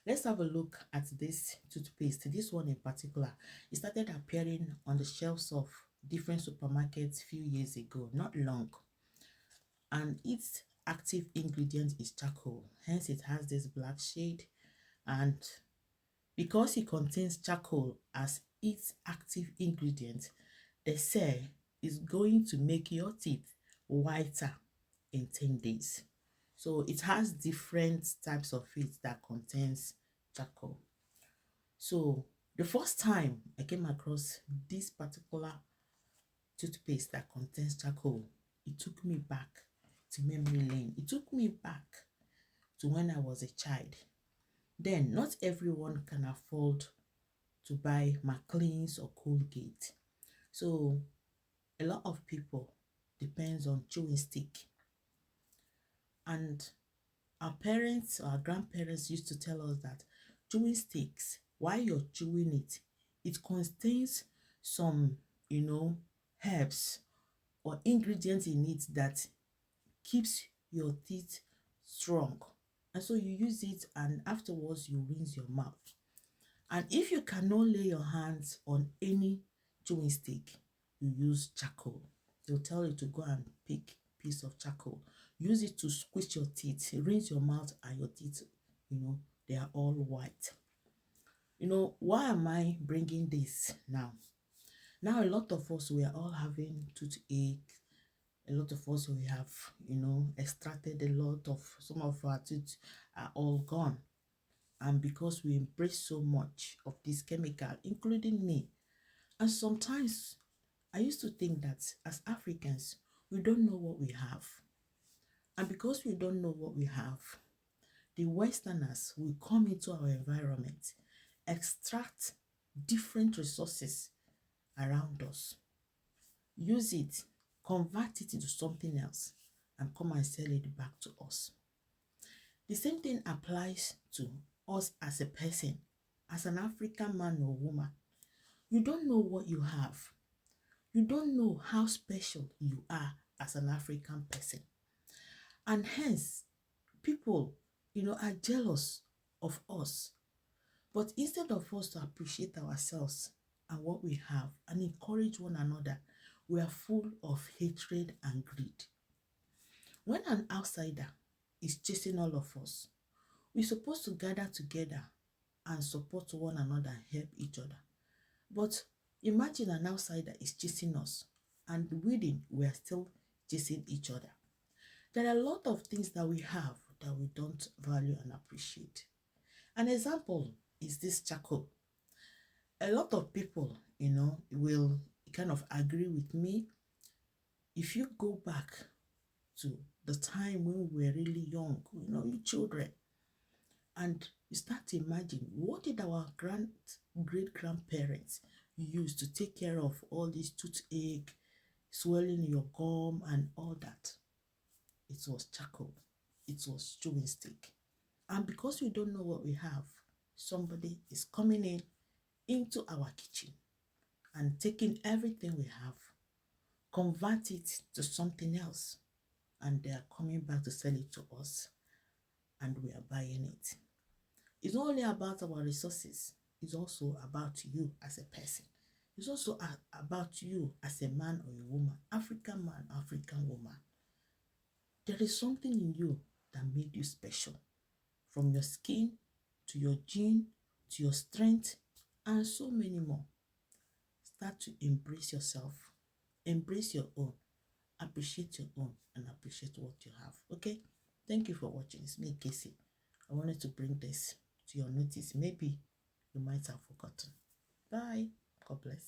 Let's have a look at this toothpaste. This one in particular, it started appearing on the shelves of different supermarkets few years ago, not long. And its active ingredient is charcoal. Hence, it has this black shade. And because it contains charcoal as its active ingredient, they say it's going to make your teeth whiter in 10 days. So it has different types of it that contains charcoal. So the first time I came across this particular toothpaste that contains charcoal, it took me back to memory lane. It took me back to when I was a child. Then not everyone can afford to buy Maclean's or Colgate. So a lot of people depends on chewing stick. And our parents or our grandparents used to tell us that chewing sticks, while you're chewing it, it contains some, herbs or ingredients in it that keeps your teeth strong. And so you use it and afterwards you rinse your mouth. And if you cannot lay your hands on any chewing stick, you use charcoal. They'll tell you to go and pick a piece of charcoal. Use it to squish your teeth, rinse your mouth and your teeth, they are all white. Why am I bringing this now? Now, a lot of us, we are all having toothache. A lot of us, we have, extracted a lot of, some of our teeth are all gone. And because we embrace so much of this chemical, including me. And sometimes I used to think that as Africans, we don't know what we have. And because we don't know what we have, the Westerners will come into our environment, extract different resources around us, use it, convert it into something else, and come and sell it back to us. The same thing applies to us as a person, as an African man or woman. You don't know what you have. You don't know how special you are as an African person. And hence, people, are jealous of us. But instead of us to appreciate ourselves and what we have and encourage one another, we are full of hatred and greed. When an outsider is chasing all of us, we're supposed to gather together and support one another and help each other. But imagine an outsider is chasing us and within we are still chasing each other. There are a lot of things that we have that we don't value and appreciate. An example is this charcoal. A lot of people, will kind of agree with me. If you go back to the time when we were really young, you children, and you start to imagine, what did our great-grandparents use to take care of all this toothache, swelling in your gum and all that? It was charcoal. It was chewing stick. And because we don't know what we have, somebody is coming into our kitchen and taking everything we have, convert it to something else, and they are coming back to sell it to us, and we are buying it. It's not only about our resources, it's also about you as a person. It's also about you as a man or a woman, African man, African woman. There is something in you that made you special, from your skin to your gene to your strength and so many more. Start to embrace yourself, embrace your own, appreciate your own, and appreciate what you have. Okay, thank you for watching. It's me, Casey. I wanted to bring this to your notice. Maybe you might have forgotten. Bye. God bless.